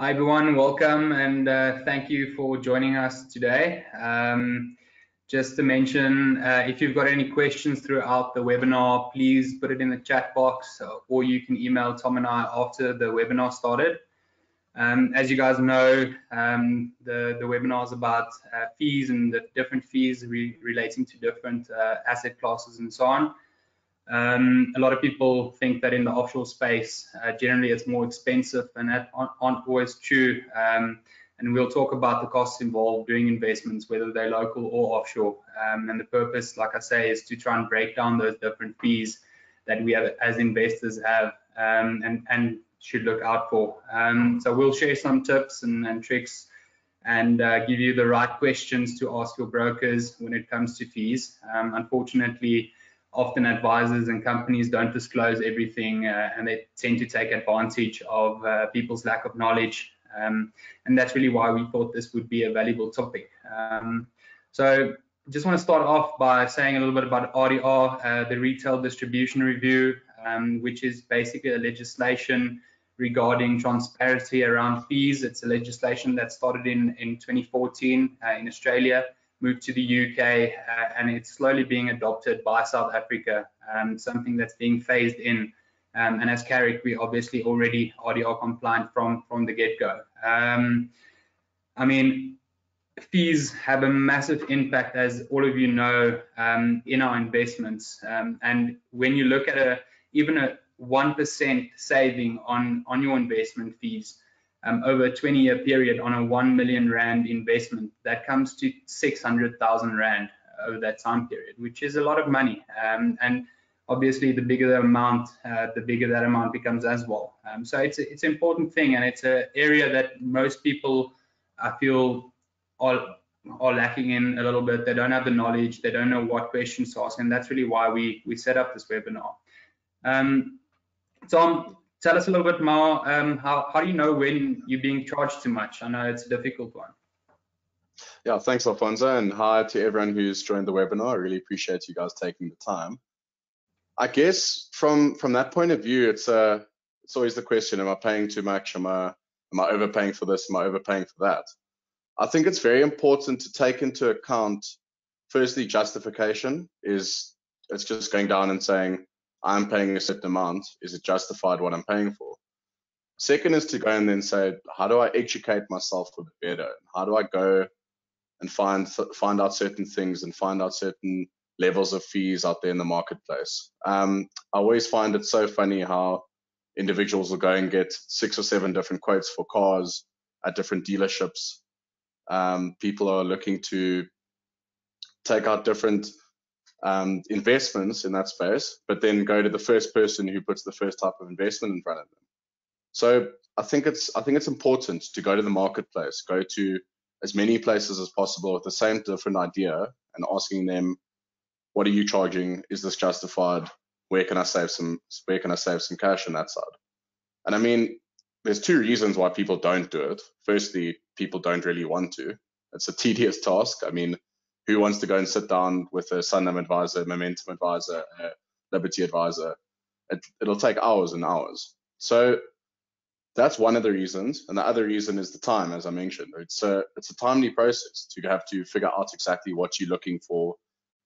Hi everyone, welcome and thank you for joining us today. Just to mention, if you've got any questions throughout the webinar, please put it in the chat box or you can email Tom and I after the webinar started. As you guys know, the webinar is about fees and the different fees relating to different asset classes and so on. A lot of people think that in the offshore space, generally it's more expensive, and that aren't always true. And we'll talk about the costs involved doing investments, whether they're local or offshore. And the purpose, like I say, is to try and break down those different fees that we have as investors have and should look out for. So we'll share some tips and tricks and give you the right questions to ask your brokers when it comes to fees. Unfortunately, often advisors and companies don't disclose everything and they tend to take advantage of people's lack of knowledge. And that's really why we thought this would be a valuable topic. So just want to start off by saying a little bit about RDR, the Retail Distribution Review, which is basically a legislation regarding transparency around fees. It's a legislation that started in 2014 in Australia, moved to the UK, and it's slowly being adopted by South Africa, something that's being phased in. And as Carrick, we obviously already RDR compliant from the get-go. I mean, fees have a massive impact, as all of you know, in our investments. And when you look at even a 1% saving on your investment fees, over a 20-year period on a 1 million rand investment, that comes to 600,000 rand over that time period, which is a lot of money. And obviously, the bigger the amount, the bigger that amount becomes as well. So it's an important thing, and it's an area that most people, I feel, are lacking in a little bit. They don't have the knowledge, they don't know what questions to ask, and that's really why we set up this webinar. Tom, tell us a little bit more. How do you know when you're being charged too much? I know it's a difficult one. Yeah, thanks, Alfonso, and hi to everyone who's joined the webinar. I really appreciate you guys taking the time. I guess from that point of view, it's always the question: am I paying too much? Am I overpaying for this? Am I overpaying for that? I think it's very important to take into account, firstly, justification. It's just going down and saying, I'm paying a certain amount. Is it justified what I'm paying for? Second is to go and then say, how do I educate myself a bit better? How do I go and find out certain things and find out certain levels of fees out there in the marketplace? I always find it so funny how individuals will go and get 6 or 7 different quotes for cars at different dealerships. People are looking to take out different investments in that space, but then go to the first person who puts the first type of investment in front of them. So I think it's important to go to the marketplace, go to as many places as possible with the same different idea and asking them, what are you charging? Is this justified? Where can I save some cash on that side? And I mean, there's 2 reasons why people don't do it. Firstly, people don't really want to. It's a tedious task. I mean, who wants to go and sit down with a Sanlam advisor, Momentum advisor, a Liberty advisor? It'll take hours and hours. So that's one of the reasons. And the other reason is the time, as I mentioned. It's a timely process to have to figure out exactly what you're looking for,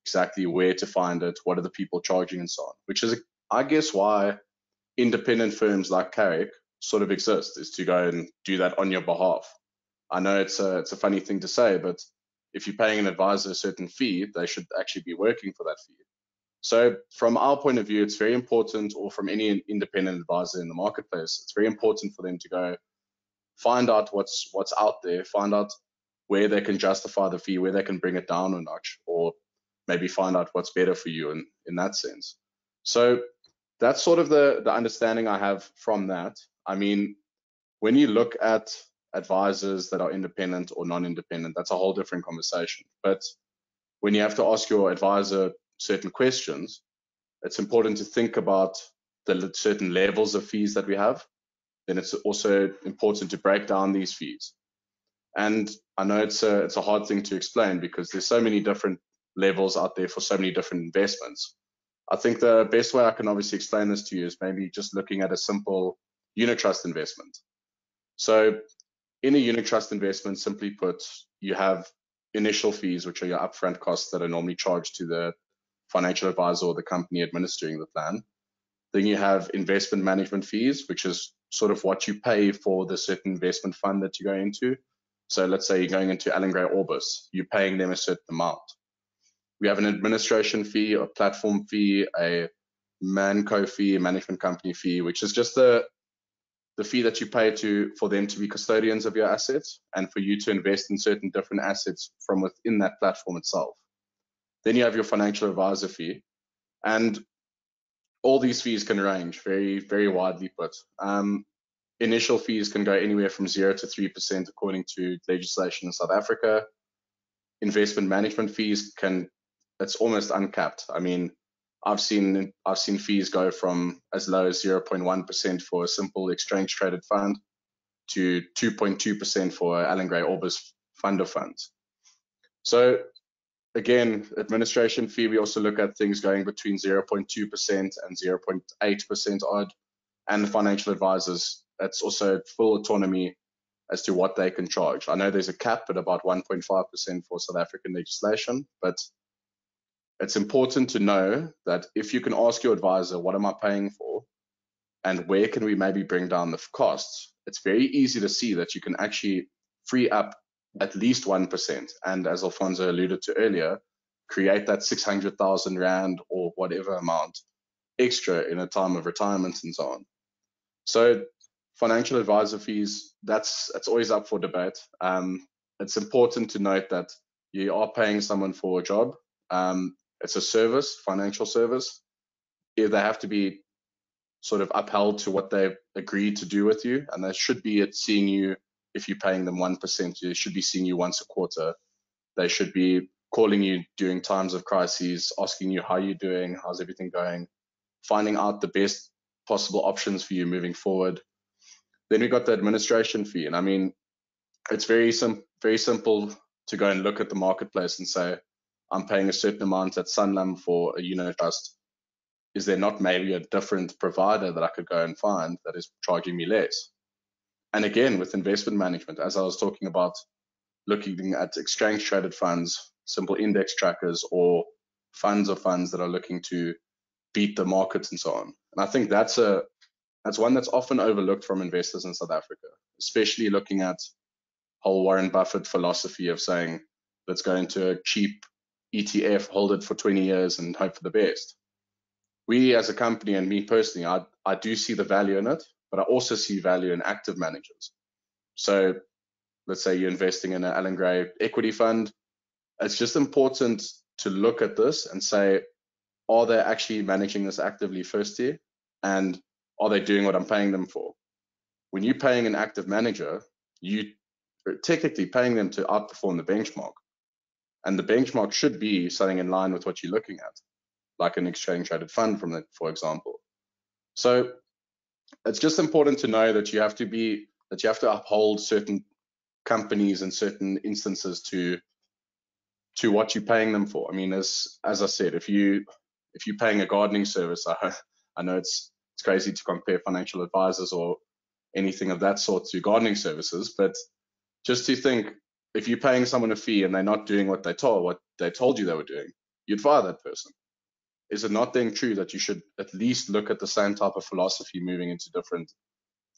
exactly where to find it, what are the people charging and so on, which is, I guess, why independent firms like Carrick sort of exist, is to go and do that on your behalf. I know it's a funny thing to say, but if you're paying an advisor a certain fee, they should actually be working for that fee. So from our point of view, it's very important, or from any independent advisor in the marketplace, it's very important for them to go find out what's out there, find out where they can justify the fee, where they can bring it down a notch, or maybe find out what's better for you in that sense. So that's sort of the understanding I have from that. I mean, when you look at advisors that are independent or non-independent, that's a whole different conversation. But when you have to ask your advisor certain questions, it's important to think about the certain levels of fees that we have. Then it's also important to break down these fees. And I know it's a hard thing to explain because there's so many different levels out there for so many different investments. I think the best way I can obviously explain this to you is maybe just looking at a simple unit trust investment. So in a unit trust investment, simply put, you have initial fees, which are your upfront costs that are normally charged to the financial advisor or the company administering the plan. Then you have investment management fees, which is sort of what you pay for the certain investment fund that you go into. So let's say you're going into Allen Gray Orbis, you're paying them a certain amount. We have an administration fee, a platform fee, a manco fee, a management company fee, which is just the fee that you pay for them to be custodians of your assets and for you to invest in certain different assets from within that platform itself. Then you have your financial advisor fee, and all these fees can range very, very widely put. Initial fees can go anywhere from 0 to 3% according to legislation in South Africa. Investment management fees it's almost uncapped. I mean, I've seen fees go from as low as 0.1% for a simple exchange traded fund to 2.2% for Allen Gray Orbis fund of funds. So again, administration fee, we also look at things going between 0.2% and 0.8% odd. And the financial advisors, that's also full autonomy as to what they can charge. I know there's a cap at about 1.5% for South African legislation, but it's important to know that if you can ask your advisor, what am I paying for? And where can we maybe bring down the costs? It's very easy to see that you can actually free up at least 1%. And as Alfonso alluded to earlier, create that 600,000 Rand or whatever amount extra in a time of retirement and so on. So financial advisor fees, that's always up for debate. It's important to note that you are paying someone for a job. It's a service, financial service. They have to be sort of upheld to what they've agreed to do with you, and they should be seeing you. If you're paying them 1%, they should be seeing you once a quarter. They should be calling you during times of crises, asking you how you're doing, how's everything going, finding out the best possible options for you moving forward. Then we got the administration fee, and I mean, it's very simple to go and look at the marketplace and say, I'm paying a certain amount at Sanlam for a unit trust. Is there not maybe a different provider that I could go and find that is charging me less? And again, with investment management, as I was talking about, looking at exchange traded funds, simple index trackers, or funds of funds that are looking to beat the markets and so on. And I think that's one that's often overlooked from investors in South Africa, especially looking at whole Warren Buffett philosophy of saying, let's go into a cheap ETF, hold it for 20 years and hope for the best. We as a company, and me personally, I do see the value in it, but I also see value in active managers. So let's say you're investing in an Allen Gray equity fund. It's just important to look at this and say, are they actually managing this actively first year? And are they doing what I'm paying them for? When you're paying an active manager, you are technically paying them to outperform the benchmark. And the benchmark should be something in line with what you're looking at, like an exchange traded fund for example. So it's just important to know that you have to uphold certain companies in certain instances to what you're paying them for. I mean, as I said, if you're paying a gardening service, I know it's crazy to compare financial advisors or anything of that sort to gardening services, but just to think, if you're paying someone a fee and they're not doing what they told you they were doing, you'd fire that person. Is it not then true that you should at least look at the same type of philosophy moving into different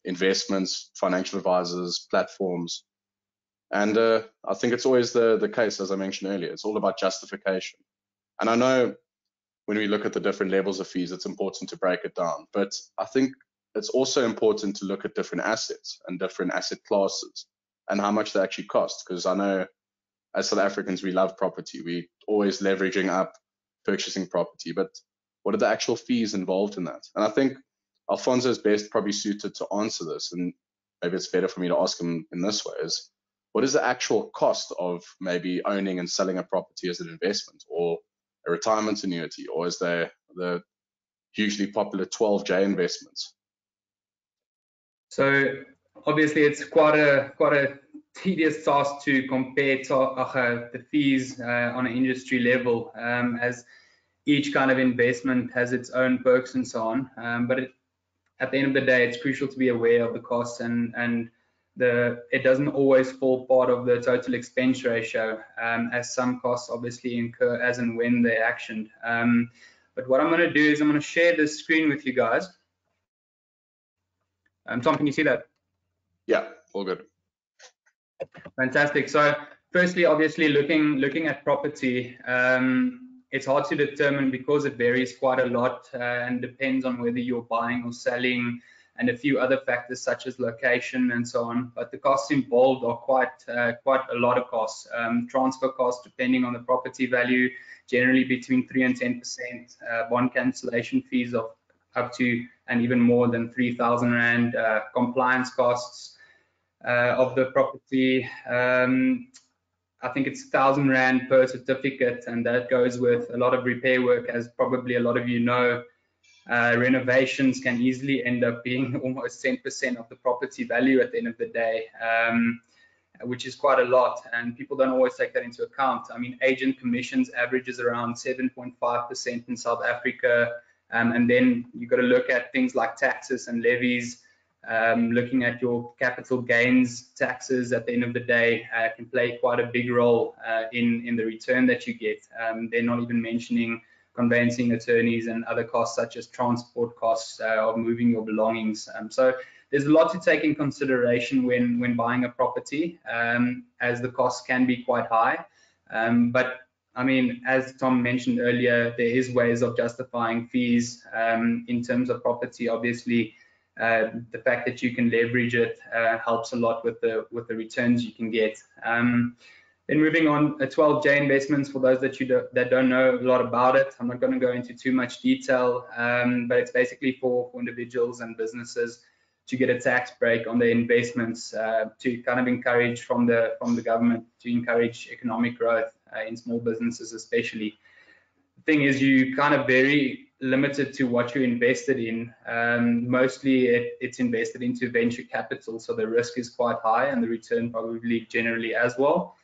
investments, financial advisors, platforms? And I think it's always the case, as I mentioned earlier, it's all about justification. And I know when we look at the different levels of fees, it's important to break it down. But I think it's also important to look at different assets and different asset classes and how much they actually cost. Because I know as South Africans, we love property. We always leveraging up, purchasing property. But what are the actual fees involved in that? And I think Alfonso is best probably suited to answer this. And maybe it's better for me to ask him in this way is, what is the actual cost of maybe owning and selling a property as an investment or a retirement annuity, or is there the hugely popular 12J investments? So obviously it's quite a tedious task to compare the fees on an industry level, as each kind of investment has its own perks and so on. But at the end of the day, it's crucial to be aware of the costs and it doesn't always fall part of the total expense ratio, as some costs obviously incur as and when they're actioned. But what I'm going to do is I'm going to share this screen with you guys. Tom, can you see that? Yeah, all good. Fantastic. So firstly, obviously looking at property, it's hard to determine because it varies quite a lot and depends on whether you're buying or selling and a few other factors such as location and so on. But the costs involved are quite a lot of costs. Transfer costs, depending on the property value, generally between 3 and 10%. Bond cancellation fees of up to and even more than 3,000 Rand. Compliance costs of the property. I think it's 1,000 Rand per certificate, and that goes with a lot of repair work, as probably a lot of you know. Renovations can easily end up being almost 10% of the property value at the end of the day, which is quite a lot, and people don't always take that into account. I mean, agent commissions averages around 7.5% in South Africa, and then you've got to look at things like taxes and levies. Looking at your capital gains taxes at the end of the day can play quite a big role in the return that you get. They're not even mentioning conveyancing attorneys and other costs such as transport costs of moving your belongings. So there's a lot to take in consideration when buying a property, as the costs can be quite high. But I mean, as Tom mentioned earlier, there is ways of justifying fees in terms of property. Obviously, the fact that you can leverage it helps a lot with the returns you can get. Then moving on, 12J investments, for those that don't know a lot about it, I'm not going to go into too much detail, but it's basically for individuals and businesses to get a tax break on their investments to kind of encourage from the government to encourage economic growth in small businesses especially. The thing is, you kind of very limited to what you invested in. Mostly it's invested into venture capital, so the risk is quite high and the return probably generally as well.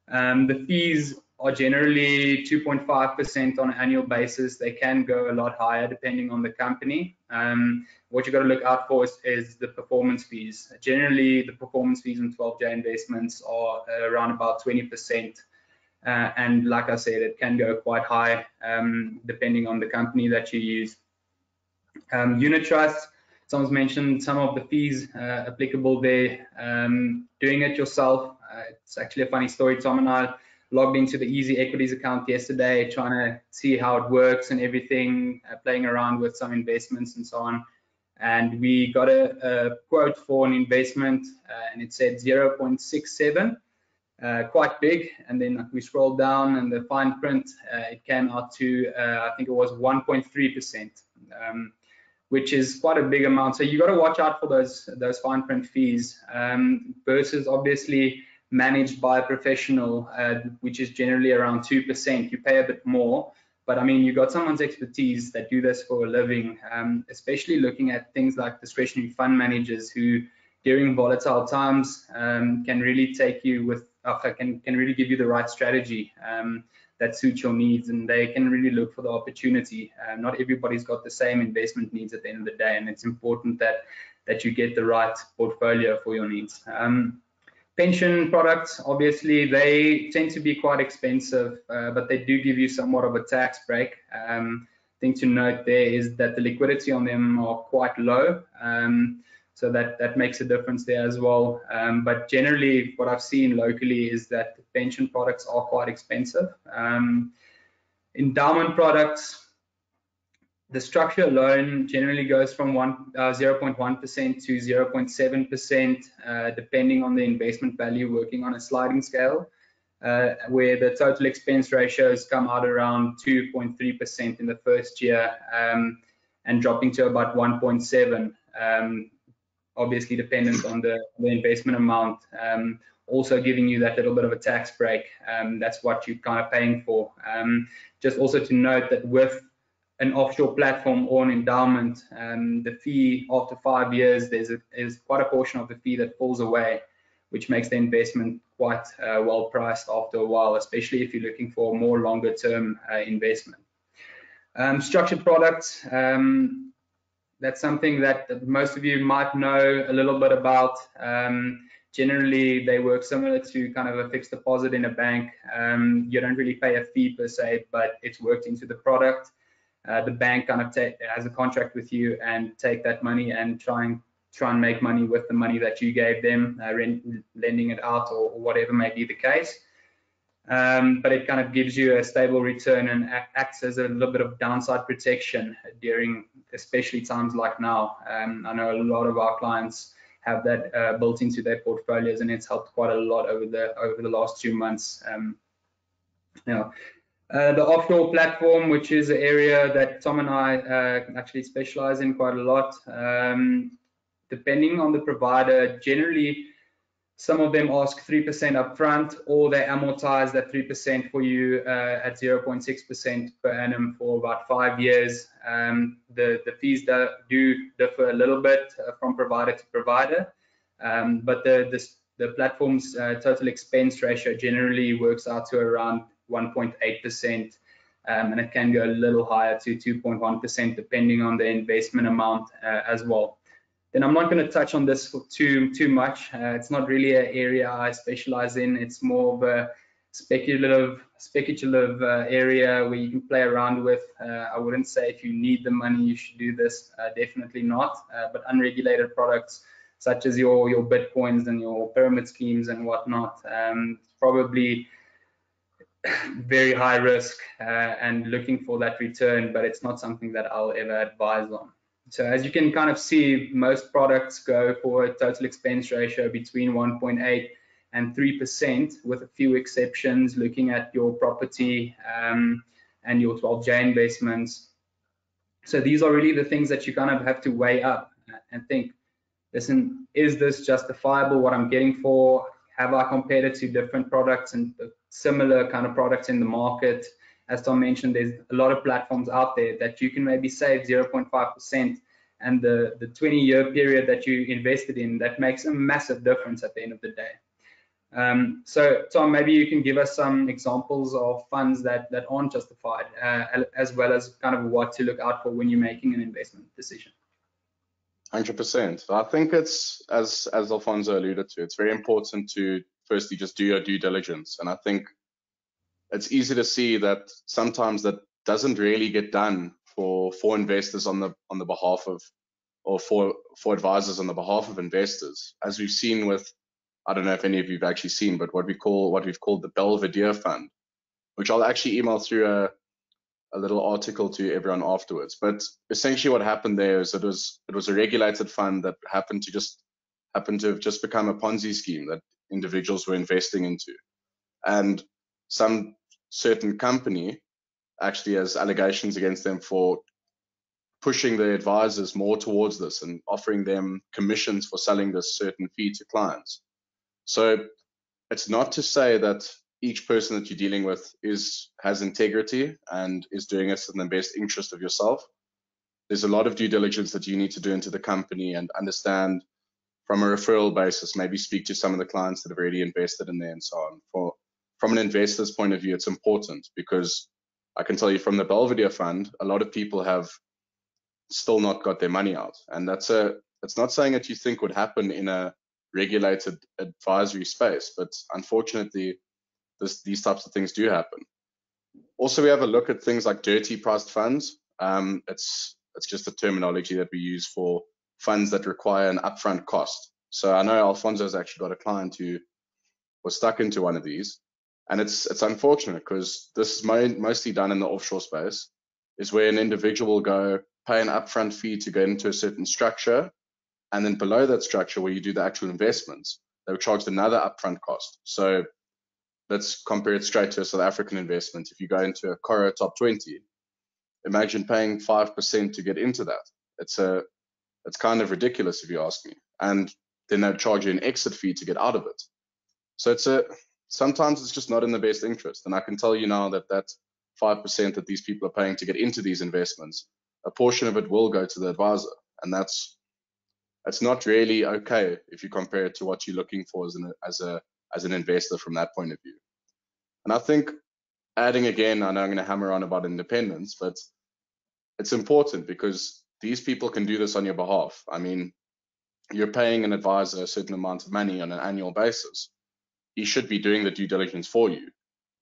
The fees are generally 2.5% on an annual basis. They can go a lot higher depending on the company. What you got to look out for is the performance fees. Generally, the performance fees in 12J investments are around about 20%. And like I said, it can go quite high depending on the company that you use. Unit trusts, someone's mentioned some of the fees applicable there. Doing it yourself, it's actually a funny story. Tom and I logged into the Easy Equities account yesterday, trying to see how it works and everything, playing around with some investments and so on. And we got a quote for an investment, and it said 0.67. Quite big, and then we scrolled down and the fine print, it came out to I think it was 1.3%, which is quite a big amount. So you got to watch out for those fine print fees versus obviously managed by a professional, which is generally around 2%. You pay a bit more, but I mean, you got someone's expertise that do this for a living, especially looking at things like discretionary fund managers who during volatile times can really take you with can really give you the right strategy that suits your needs, and they can really look for the opportunity. Not everybody's got the same investment needs at the end of the day, and it's important that you get the right portfolio for your needs. Pension products, obviously, they tend to be quite expensive, but they do give you somewhat of a tax break. Thing to note there is that the liquidity on them are quite low. So that makes a difference there as well. But generally, what I've seen locally is that pension products are quite expensive. Endowment products, the structure alone generally goes from 0.1% to 0.7%, depending on the investment value, working on a sliding scale, where the total expense ratios come out around 2.3% in the first year, and dropping to about 1.7%. Obviously dependent on the investment amount, also giving you that little bit of a tax break. That's what you're kind of paying for. Just also to note that with an offshore platform or an endowment, the fee after 5 years, there's quite a portion of the fee that falls away, which makes the investment quite well priced after a while, especially if you're looking for a more longer term investment. Structured products, that's something that most of you might know a little bit about. Generally, they work similar to kind of a fixed deposit in a bank. You don't really pay a fee per se, but it's worked into the product. The bank kind of has a contract with you and take that money and try and make money with the money that you gave them, lending it out or whatever may be the case. But it kind of gives you a stable return and acts as a little bit of downside protection during especially times like now. I know a lot of our clients have that built into their portfolios, and it's helped quite a lot over the last 2 months. The offshore platform, which is an area that Tom and I actually specialize in quite a lot. Depending on the provider, generally some of them ask 3% upfront, or they amortize that 3% for you at 0.6% per annum for about 5 years. The fees do differ a little bit from provider to provider, but the platform's total expense ratio generally works out to around 1.8%, and it can go a little higher to 2.1% depending on the investment amount as well. Then I'm not going to touch on this for too much. It's not really an area I specialize in. It's more of a speculative area where you can play around with. I wouldn't say if you need the money you should do this. Definitely not. But unregulated products such as your Bitcoins and your pyramid schemes and whatnot, probably very high risk and looking for that return, but it's not something that I'll ever advise on. So as you can kind of see, most products go for a total expense ratio between 1.8 and 3%, with a few exceptions, looking at your property and your 12J investments. So these are really the things that you kind of have to weigh up and think, listen, is this justifiable what I'm getting for? Have I compared it to different products and similar kind of products in the market? As Tom mentioned, there's a lot of platforms out there that you can maybe save 0.5%, and the 20-year period that you invested in, that makes a massive difference at the end of the day. So Tom, maybe you can give us some examples of funds that aren't justified, as well as kind of what to look out for when you're making an investment decision. 100%. I think it's, as Alfonso alluded to, it's very important to firstly just do your due diligence. And I think it's easy to see that sometimes that doesn't really get done for investors on the behalf of, or for advisors on the behalf of investors, as we've seen with, I don't know if any of you've actually seen, but what we've called the Belvedere Fund, which I'll actually email through a little article to everyone afterwards. But essentially what happened there is it was a regulated fund that happened to have just become a Ponzi scheme that individuals were investing into. And some certain company actually has allegations against them for pushing the advisors more towards this and offering them commissions for selling this certain fee to clients. So it's not to say that each person that you're dealing with has integrity and is doing it in the best interest of yourself. There's a lot of due diligence that you need to do into the company and understand from a referral basis, maybe speak to some of the clients that have already invested in there and so on. From an investor's point of view, it's important because I can tell you from the Belvedere Fund, a lot of people have still not got their money out. And it's not saying that you think would happen in a regulated advisory space, but unfortunately, these types of things do happen. Also, we have a look at things like dirty priced funds. It's just a terminology that we use for funds that require an upfront cost. So I know Alfonso's actually got a client who was stuck into one of these, and it's unfortunate because this is mostly done in the offshore space, is where an individual will go pay an upfront fee to get into a certain structure, and then below that structure where you do the actual investments, they were charged another upfront cost. So let's compare it straight to a South African investment. If you go into a Coro Top 20, imagine paying 5% to get into that. It's kind of ridiculous if you ask me. And then they'll charge you an exit fee to get out of it. So sometimes it's just not in the best interest. And I can tell you now that 5% that these people are paying to get into these investments, a portion of it will go to the advisor. And that's not really okay if you compare it to what you're looking for as an investor from that point of view. And I think adding again, I know I'm going to hammer on about independence, but it's important because these people can do this on your behalf. I mean, you're paying an advisor a certain amount of money on an annual basis. He should be doing the due diligence for you.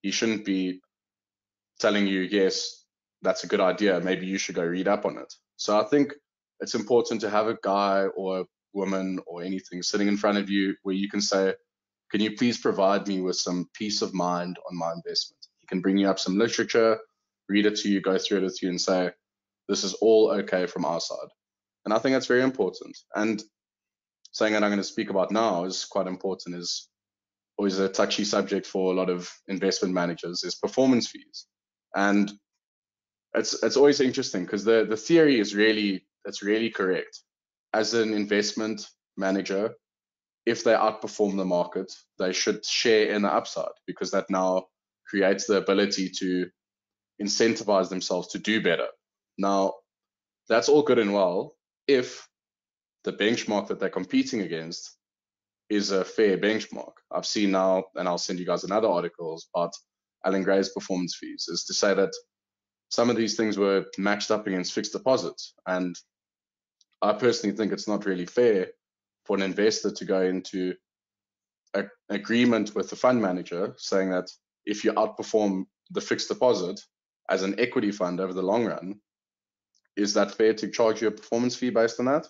He shouldn't be telling you, yes, that's a good idea, maybe you should go read up on it. So I think it's important to have a guy or a woman or anything sitting in front of you where you can say, can you please provide me with some peace of mind on my investment? He can bring you up some literature, read it to you, go through it with you and say, this is all okay from our side. And I think that's very important. And something that I'm going to speak about now is quite important, is always a touchy subject for a lot of investment managers, is performance fees. And it's always interesting because the theory is really correct. As an investment manager, if they outperform the market, they should share in the upside, because that now creates the ability to incentivize themselves to do better. Now, that's all good and well if the benchmark that they're competing against is a fair benchmark. I've seen now, and I'll send you guys another article about Alan Gray's performance fees, is to say that some of these things were matched up against fixed deposits. And I personally think it's not really fair for an investor to go into an agreement with the fund manager saying that if you outperform the fixed deposit as an equity fund over the long run, is that fair to charge you a performance fee based on that?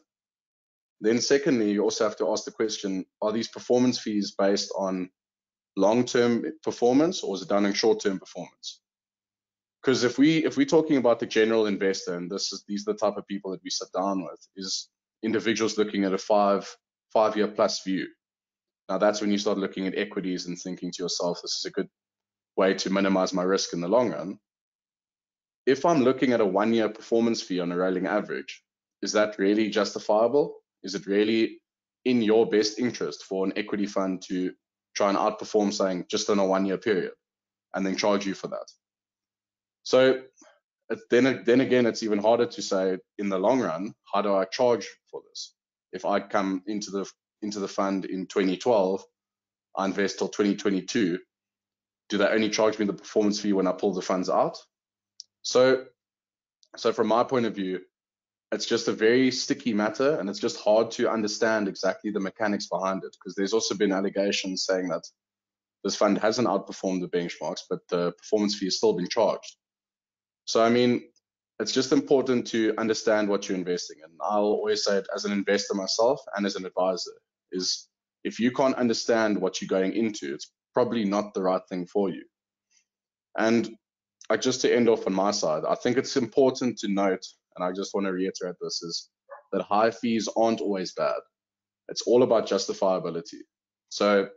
Then secondly, you also have to ask the question, are these performance fees based on long-term performance, or is it done in short-term performance? Because if we're talking about the general investor, and these are the type of people that we sit down with, is individuals looking at a five-year plus view. Now that's when you start looking at equities and thinking to yourself, this is a good way to minimize my risk in the long run. If I'm looking at a 1-year performance fee on a rolling average, is that really justifiable? Is it really in your best interest for an equity fund to try and outperform something just in a 1-year period and then charge you for that? So then again, it's even harder to say in the long run, how do I charge for this? If I come into the fund in 2012, I invest till 2022, do they only charge me the performance fee when I pull the funds out? So from my point of view, it's just a very sticky matter, and it's just hard to understand exactly the mechanics behind it, because there's also been allegations saying that this fund hasn't outperformed the benchmarks, but the performance fee has still been charged. So, I mean, it's just important to understand what you're investing in. I'll always say it as an investor myself and as an advisor, is if you can't understand what you're going into, it's probably not the right thing for you. And just to end off on my side, I think it's important to note, and I just want to reiterate this, is that high fees aren't always bad. It's all about justifiability. So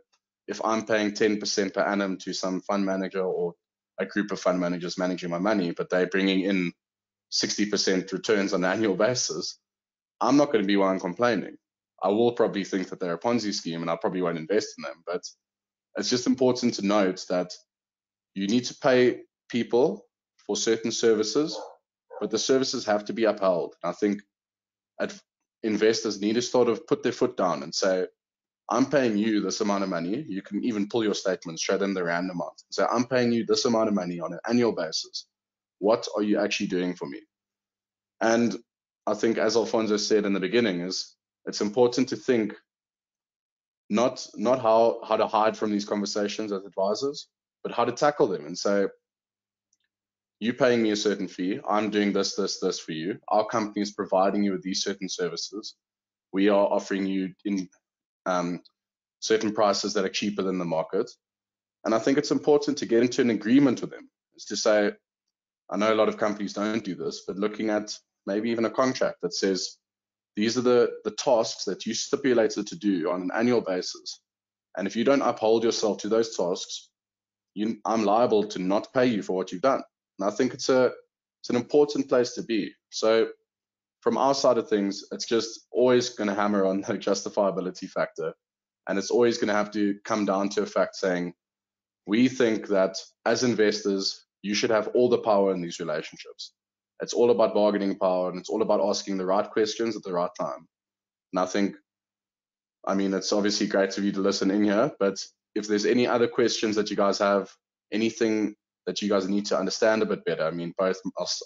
if I'm paying 10% per annum to some fund manager or a group of fund managers managing my money, but they're bringing in 60% returns on an annual basis, I'm not going to be one complaining. I will probably think that they're a Ponzi scheme and I probably won't invest in them. But it's just important to note that you need to pay people for certain services, but the services have to be upheld. And I think investors need to sort of put their foot down and say, I'm paying you this amount of money. You can even pull your statements, show them the rand amount. Say, I'm paying you this amount of money on an annual basis. What are you actually doing for me? And I think, as Alfonso said in the beginning, is it's important to think not how to hide from these conversations as advisors, but how to tackle them and say, you're paying me a certain fee. I'm doing this for you. Our company is providing you with these certain services. We are offering you in certain prices that are cheaper than the market. And I think it's important to get into an agreement with them. Is to say, I know a lot of companies don't do this, but looking at maybe even a contract that says, these are the tasks that you stipulated to do on an annual basis. And if you don't uphold yourself to those tasks, I'm liable to not pay you for what you've done. And I think it's an important place to be. So from our side of things, it's just always going to hammer on the justifiability factor. And it's always going to have to come down to a fact saying, we think that as investors, you should have all the power in these relationships. It's all about bargaining power, and it's all about asking the right questions at the right time. And I think, I mean, it's obviously great of you to listen in here, but if there's any other questions that you guys have, anything that you guys need to understand a bit better, I mean, both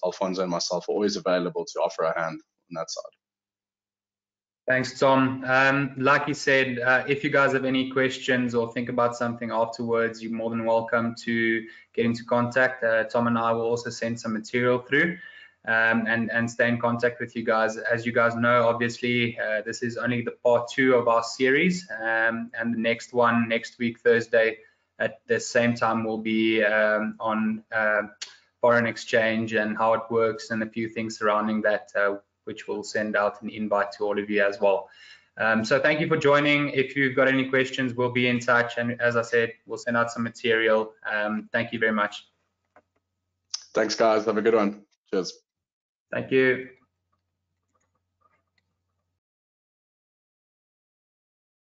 Alfonso and myself are always available to offer a hand on that side. Thanks, Tom. Like you said, if you guys have any questions or think about something afterwards, you're more than welcome to get into contact. Tom and I will also send some material through and stay in contact with you guys. As you guys know, obviously, this is only the part 2 of our series, and the next one, next week, Thursday, at the same time, will be on foreign exchange and how it works and a few things surrounding that, which we'll send out an invite to all of you as well. So thank you for joining. If you've got any questions, we'll be in touch. And as I said, we'll send out some material. Thank you very much. Thanks, guys. Have a good one. Cheers. Thank you.